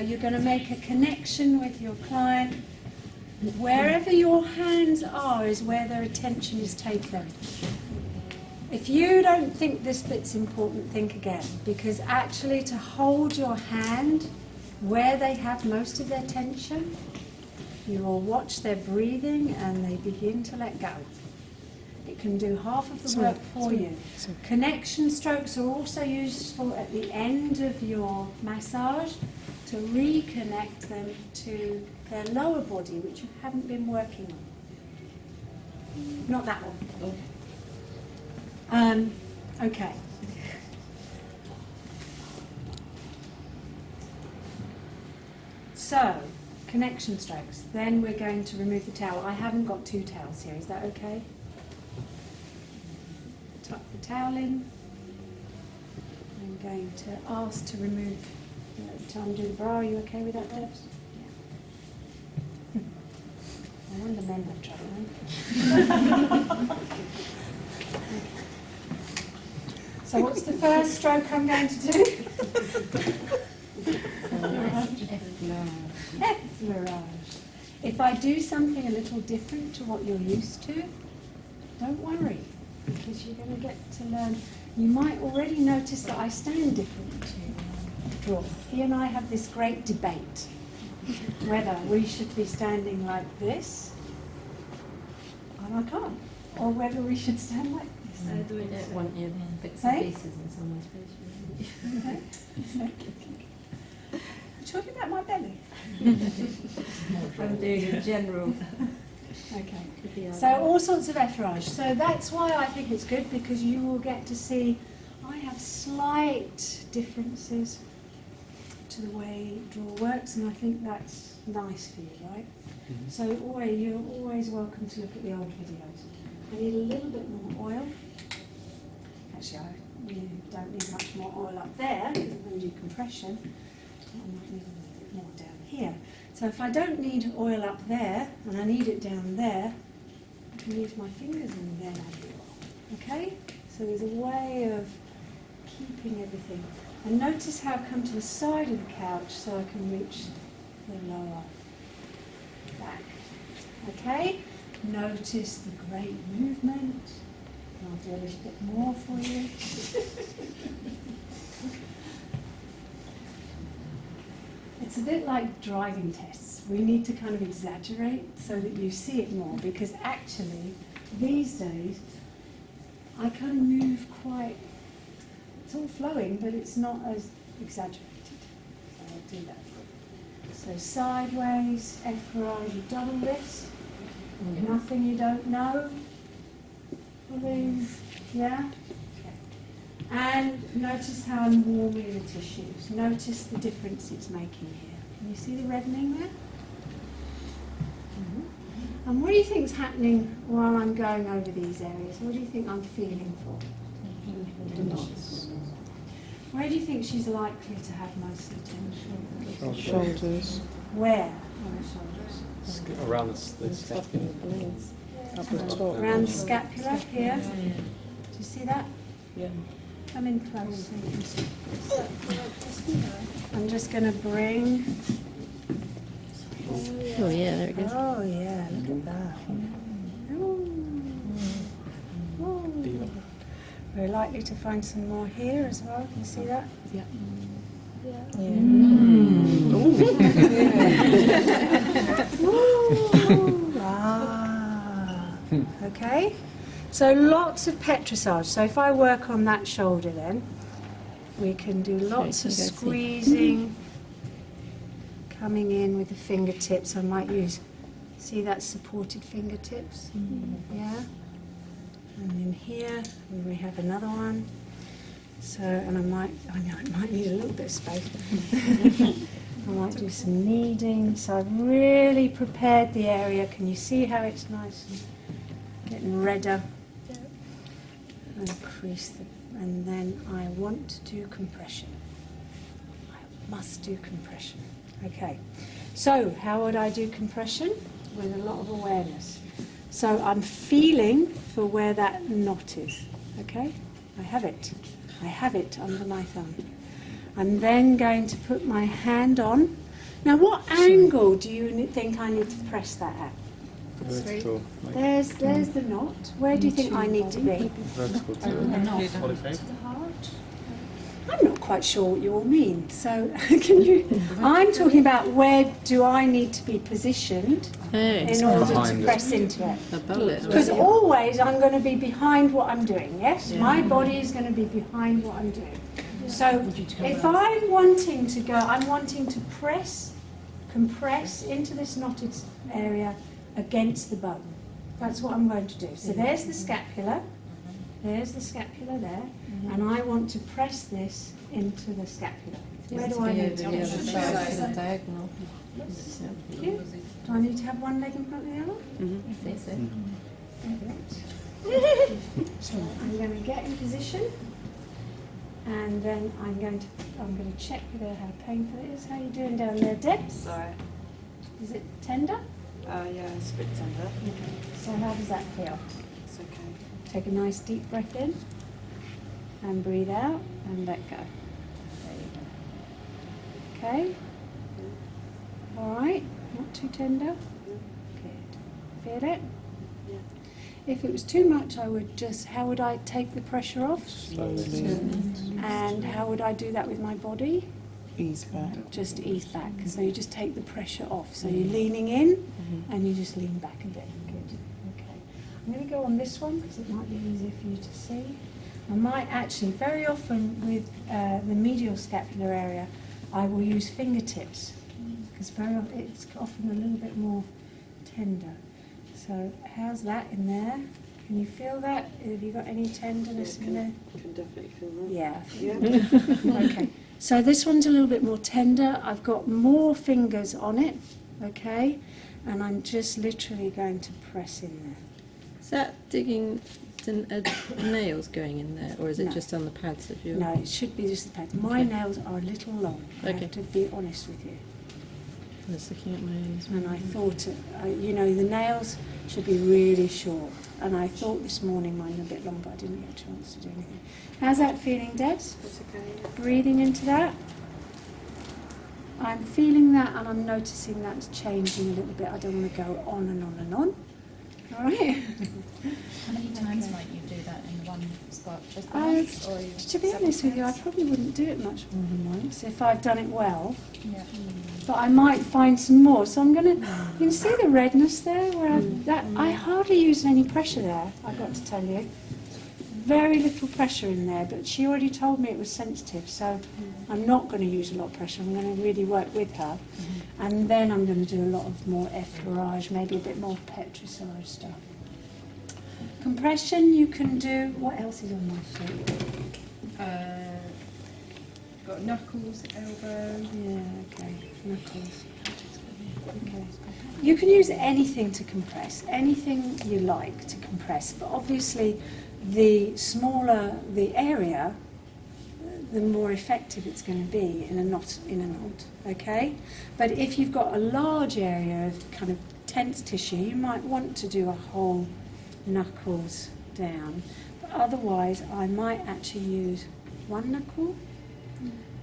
you're going to make a connection with your client. Wherever your hands are is where their attention is taken. If you don't think this bit's important, think again. Because actually to hold your hand where they have most of their tension, you will watch their breathing and they begin to let go. It can do half of the work for you. Connection strokes are also useful at the end of your massage to reconnect them to their lower body, which you haven't been working on. Not that one. Okay. So, connection strokes. Then we're going to remove the towel. I haven't got 2 towels here. Is that okay? Tuck the towel in. I'm going to ask to remove to undo the bra. Are you okay with that, Debs? Yeah. I wonder men have trouble. So what's the first stroke I'm going to do? Effleurage. If I do something a little different to what you're used to, don't worry, because you're going to get to learn. You might already notice that I stand different to draw. He and I have this great debate whether we should be standing like this, and I can't, or whether we should stand like this. I don't want you bits and pieces in someone's face. Okay. Talking about my belly. I'm doing a general. Okay. So all sorts of effleurage. So that's why I think it's good, because you will get to see I have slight differences to the way draw works, and I think that's nice for you, right? Mm-hmm. So you're always welcome to look at the old videos. I need a little bit more oil. Actually, you don't need much more oil up there because I'm going to do compression. I might need a little bit more down here. So if I don't need oil up there and I need it down there, I can use my fingers and then add the oil. Okay? So there's a way of keeping everything. And notice how I come to the side of the couch so I can reach the lower back. Okay? Notice the great movement. I'll do a little bit more for you. It's a bit like driving tests. We need to kind of exaggerate so that you see it more, because actually, these days, I kind of move quite, it's all flowing, but it's not as exaggerated. So I'll do that. So sideways, effleurage, you double this. Nothing you don't know. Yeah? And notice how I'm warming the tissues. Notice the difference it's making here. Can you see the reddening there? Mm-hmm. And what do you think is happening while I'm going over these areas? What do you think I'm feeling for? Where do you think she's likely to have most attention? Shoulders. Where on the shoulders? Around the scapula. Up the top. Around the scapula here. Do you see that? Yeah. Come in close so you can see. I'm just going to bring. Oh yeah, there it goes. Oh yeah, look at that. Ooh. Ooh. We're likely to find some more here as well. Can you see that? Yeah. Ooh. Ah. Okay. So lots of petrissage. So if I work on that shoulder then, we can do lots of squeezing, coming in with the fingertips. I might use, see that supported fingertips? Yeah? And in here, we have another one. So, and I might need a little bit of space. I might do some kneading. So I've really prepared the area. Can you see how it's nice and getting redder? Increase the, and then I want to do compression. I must do compression. Okay, so how would I do compression? With a lot of awareness. So I'm feeling for where that knot is. Okay, I have it under my thumb. I'm then going to put my hand on, Now, what angle do you think I need to press that at? Vertical. There's the knot. Where do you think I need to be? Vertical to 45. To the heart? I'm not quite sure what you all mean. So, can you? I'm talking about where do I need to be positioned in order to Behind press into it? Above it. Because always I'm going to be behind what I'm doing, yes? My body is going to be behind what I'm doing. So if I'm wanting to go, I'm wanting to compress into this knotted area against the bone. That's what I'm going to do. So there's the scapula. There's the scapula there. And I want to press this into the scapula. Where do I need to the go? other side, to the diagonal. Thank you. Do I need to have one leg in front of the other? I think so. I'm going to get in position, and then I'm going to check with her how painful it is. How are you doing down there, Debs? Sorry. Is it tender? Yeah, it's a bit tender. Okay. So how does that feel? It's okay. Take a nice deep breath in, and breathe out, and let go. There you go. Okay. All right. Not too tender. Good. Feel it? Yeah. If it was too much, I would just, how would I take the pressure off? Slowly. And how would I do that with my body? Ease back. Just ease back. So you just take the pressure off. So you're leaning in and you just lean back a bit. Good. Okay. I'm going to go on this one because it might be easier for you to see. I might actually, very often with the medial scapular area, I will use fingertips because it's often a little bit more tender. So how's that in there? Can you feel that? Have you got any tenderness in there? I can definitely feel that. Yeah. I think okay. So this one's a little bit more tender. I've got more fingers on it, okay? And I'm just literally going to press in there. Is that digging nails going in there, or is it No. just on the pads of your... No, it should be just the pads. My nails are a little long. I Okay. have to be honest with you. I was looking at my own as And well. I thought, you know, the nails should be really short. And I thought this morning mine were a bit long, but I didn't get a chance to do anything. How's that feeling, Debs? It's okay. Breathing into that. I'm feeling that and I'm noticing that's changing a little bit. I don't want to go on and on and on. All right? How many times might you do that in one spot? Just the once, or you To be honest with you, I probably wouldn't do it much more than once if I've done it well. Yeah. But I might find some more. So I'm going to, you can see the redness there? Where I hardly used any pressure there, I've got to tell you. Very little pressure in there, but she already told me it was sensitive, so I'm not going to use a lot of pressure. I'm going to really work with her. And then I'm going to do a lot of more effleurage, maybe a bit more petrissage stuff. Compression you can do. What else is on my sheet? Got knuckles, elbow. Yeah, okay. Knuckles. Okay. You can use anything to compress, anything you like to compress, but obviously the smaller the area, the more effective it's going to be in a knot, okay? But if you've got a large area of kind of tense tissue, you might want to do a whole knuckles down. But otherwise, I might actually use one knuckle.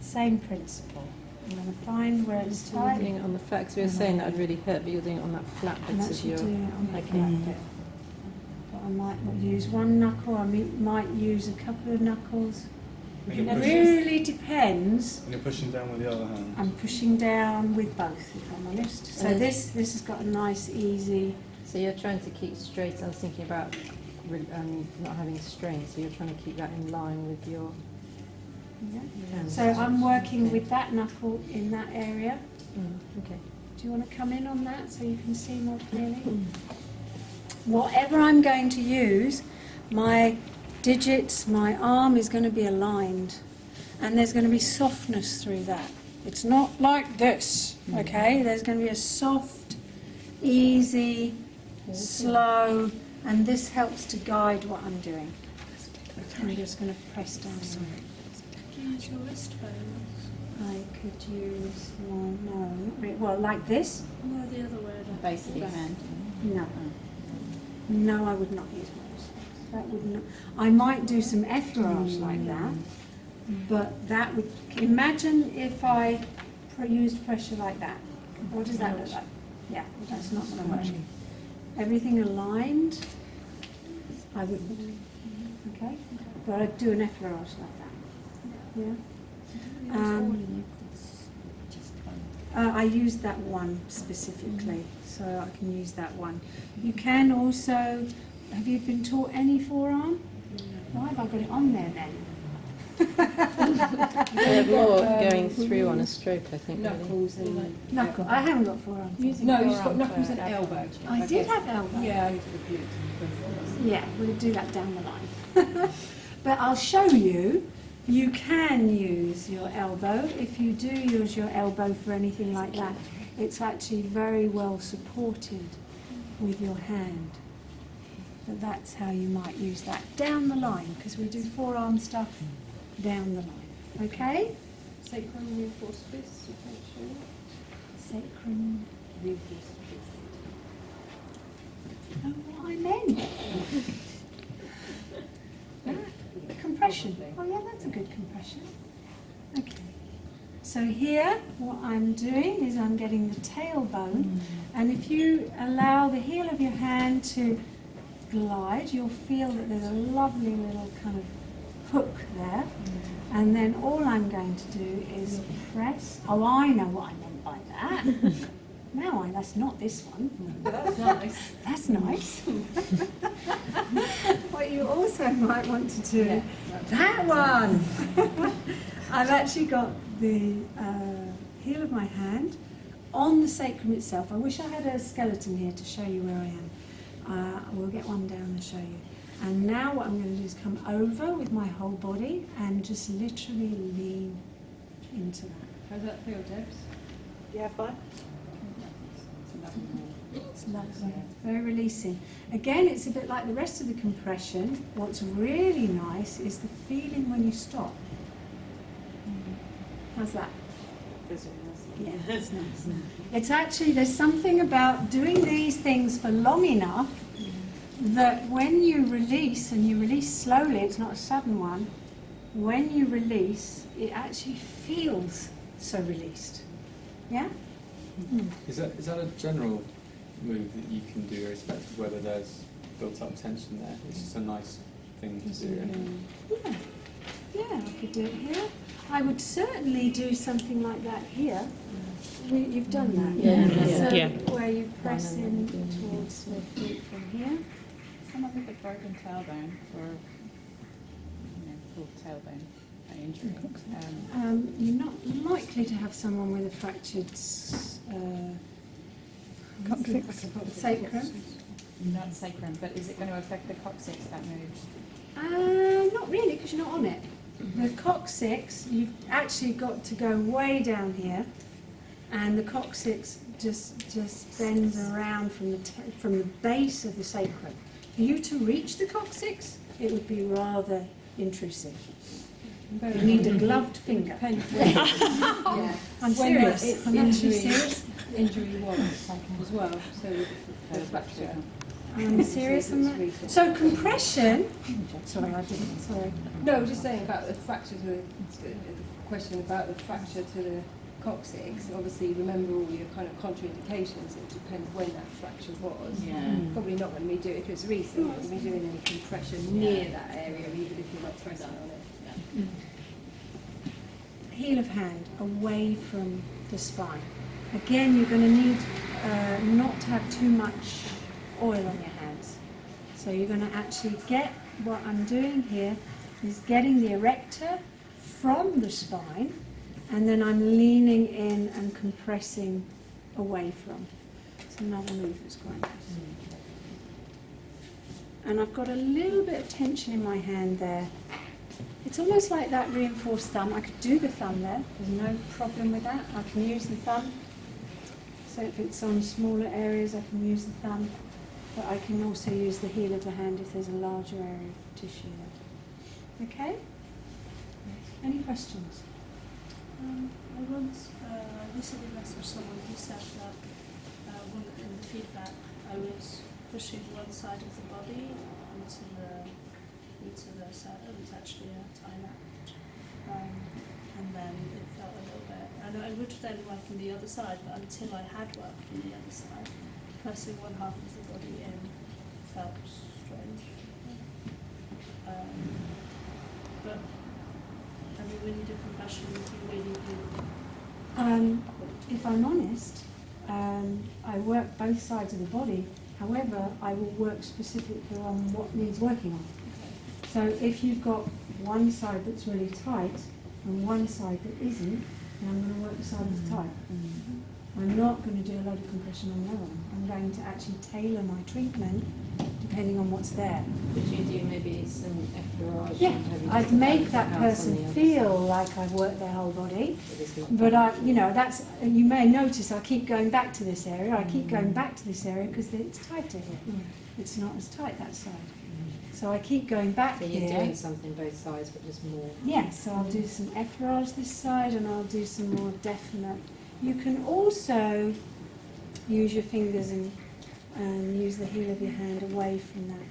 Same principle. I'm going to find where it's You're tight. doing it on the flat, 'cause we were saying that would really hurt, but you're doing it on that flat I'm bits of actually your... doing it on the Okay. flat bit. But I might not use one knuckle, might use a couple of knuckles. And It you're pushing, really depends. and you're pushing down with the other hand. I'm pushing down with both, if I'm honest. So And this has got a nice, easy... So you're trying to keep straight. I was thinking about not having strain, so you're trying to keep that in line with your hands. So I'm working with that knuckle in that area. Okay. Do you want to come in on that so you can see more clearly? Whatever I'm going to use, my digits, my arm is going to be aligned, and there's going to be softness through that. It's not like this, okay? There's going to be a soft, easy, slow, and this helps to guide what I'm doing. I'm just going to press down on it. Do you use your wrist bone? I could use, well, no, not really. Well, like this? No, the other way. Base of your hand. No. No, I would not use my wrist. That would not. I might do some effleurage like that, but that would. Imagine if I used pressure like that. What does that look like? Yeah, that's not so much. Everything aligned, I wouldn't. Okay? But I'd do an effleurage like that. Yeah? I used that one specifically, so I can use that one. You can also, have you been taught any forearm? Why have I got it on there then? More going through on a stroke, I think. Knuckles and Knuckle. I haven't got forearm. no, you've got knuckles and elbow. I did have elbow. Yeah, Yeah, we'll do that down the line. But I'll show you. You can use your elbow. If you do use your elbow for anything like that, it's actually very well supported with your hand. But that's how you might use that down the line, because we do forearm stuff down the line. Okay? Sacrum reinforced fist, potentially. Sacrum. Reinforced fist. Oh, what I meant. The compression. Oh yeah, that's a good compression. Okay. So here, what I'm doing is I'm getting the tailbone, and if you allow the heel of your hand to glide, you'll feel that there's a lovely little kind of hook there. And then all I'm going to do is press. Oh, I know what I meant by that. Now that's not this one. That's nice. That's nice. What you also might want to do, that one. I've actually got the heel of my hand on the sacrum itself. I wish I had a skeleton here to show you where I am. We'll get one down and show you. And now what I'm going to do is come over with my whole body and just literally lean into that. How's that feel, Debs? Yeah, fine. It's lovely. It's very releasing. Again, it's a bit like the rest of the compression. What's really nice is the feeling when you stop. How's that? Yeah, it's nice. It's actually, there's something about doing these things for long enough that when you release, and you release slowly, it's not a sudden one, when you release, it actually feels so released. Yeah? Is that a general move that you can do irrespective of whether there's built up tension there? It's just a nice thing to do. Yeah. Yeah, I could do it here. I would certainly do something like that here. You've done that. So where you press in towards the feet from here. Someone with a broken tailbone or full tailbone injury. You're not likely to have someone with a fractured sacrum. Not sacrum, but is it going to affect the coccyx, that move? Not really, because you're not on it. The coccyx, you've actually got to go way down here, and the coccyx just bends around from the base of the sacrum. For you to reach the coccyx, it would be rather intrusive. You need a gloved finger. I'm serious. I'm actually serious. Injury once as well, so the fracture. I'm serious on that. So compression. Sorry, I didn't. Sorry. No, just saying about the fracture to the question about the fracture to the coccyx. Obviously, remember all your kind of contraindications. It depends when that fracture was. Yeah. Probably not when we do it if it's recent. Not going to be doing any compression near that area, even if you're not pressing on it. Heel of hand away from the spine. Again, you're going to need not to have too much oil on your hands. So you're going to actually get, what I'm doing here is getting the erector from the spine, and then I'm leaning in and compressing away from. It's another move that's quite nice. And I've got a little bit of tension in my hand there. It's almost like that reinforced thumb. I could do the thumb there, there's no problem with that. I can use the thumb. So if it's on smaller areas, I can use the thumb. But I can also use the heel of the hand if there's a larger area of tissue there. Okay? Any questions? I once recently met someone who said that in the feedback I was pushing one side of the body into the side. It was actually a tie and then it felt a little bit. And I would then work on the other side, but until I had worked on the other side, pressing one half of the body in felt strange. But I mean, when you do compression, you really do. If I'm honest, I work both sides of the body. However, I will work specifically on what needs working on. So if you've got one side that's really tight and one side that isn't, then I'm going to work the side that's tight. I'm not going to do a load of compression on the other one. I'm going to actually tailor my treatment depending on what's there. Would you do maybe some efferage? Yeah, I'd make that person feel like I've worked their whole body. But that's, you may notice I keep going back to this area. I keep going back to this area because it's tighter here. It's not as tight that side. So I keep going back here. So you're doing something both sides, but just more. Yeah, so I'll do some efferage this side and I'll do some more definite. You can also use your fingers and use the heel of your hand away from that.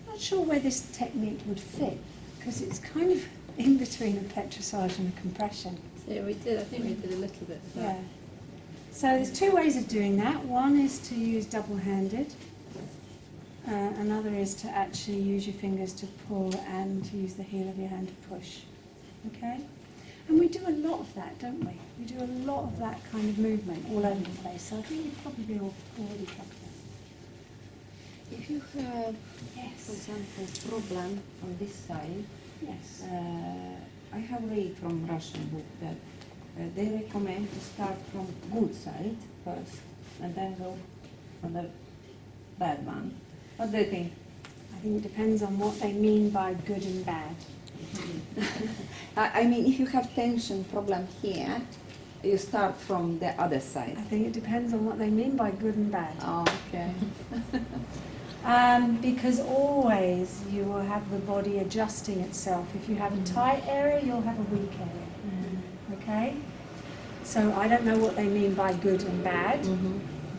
Not sure where this technique would fit because it's kind of in between a petrissage and a compression. So yeah, I think we did a little bit of that. Yeah. So there's two ways of doing that. One is to use double-handed. Another is to actually use your fingers to pull and to use the heel of your hand to push. Okay? And we do a lot of that, don't we? We do a lot of that kind of movement all over the place. So I think you've probably already covered that. If you have, for example, problem on this side, yes. I have read from Russian book that they recommend to start from good side first and then go on the bad one. What do you think? I think it depends on what they mean by good and bad. I mean, if you have tension problem here, you start from the other side. I think it depends on what they mean by good and bad. Oh, okay. Because always you will have the body adjusting itself. If you have a tight area, you'll have a weak area. Okay? So I don't know what they mean by good and bad,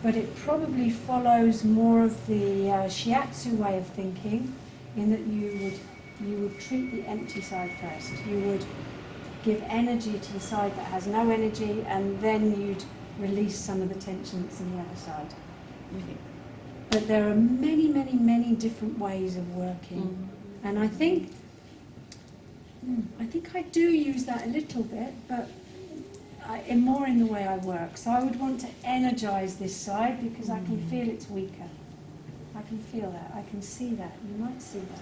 but it probably follows more of the shiatsu way of thinking, in that you would treat the empty side first. You would give energy to the side that has no energy, and then you'd release some of the tension that's in the other side. But there are many, many, many different ways of working. And I think I do use that a little bit, but more in the way I work. So I would want to energize this side because I can feel it's weaker. I can feel that. I can see that. You might see that.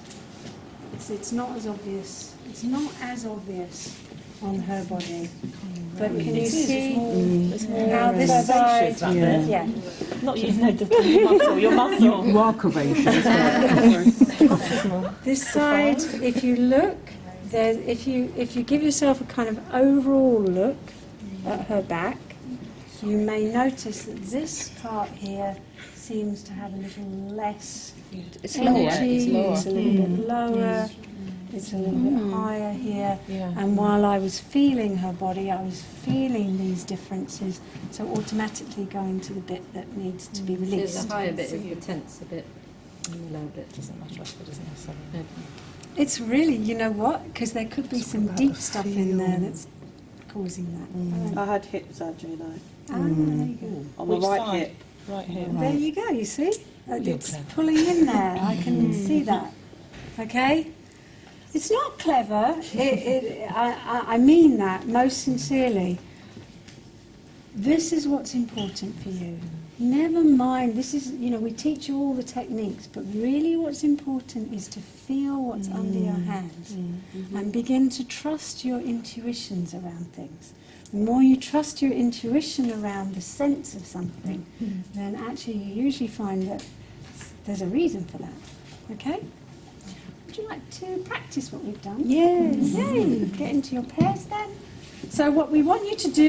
It's not as obvious. It's not as obvious on her body. But can you see how this side? Yeah. Not using the muscle, your muscle. You are curvaceous. This side, if you look, if you give yourself a kind of overall look at her back, you may notice that this part here seems to have a little less energy. It's a little bit lower. It's a little bit higher here. And while I was feeling her body, I was feeling these differences. So automatically going to the bit that needs to be released. So the higher bit is the tense bit, and the lower bit doesn't matter. It doesn't necessarily. It's really, you know what? Because there could be some deep stuff in there that's causing that. I had hip surgery though. There you go. On Which the right side? hip. Right here. There you go, you see? It's clever. pulling in there. I can see that. Okay? It's not clever. I mean that most sincerely. This is what's important for you. Never mind, this is, we teach you all the techniques, but really what's important is to feel what's under your hands and begin to trust your intuitions around things. The more you trust your intuition around the sense of something, then actually you usually find that there's a reason for that. Okay? Would you like to practice what we've done? Yes. Yay! Get into your pairs then. So what we want you to do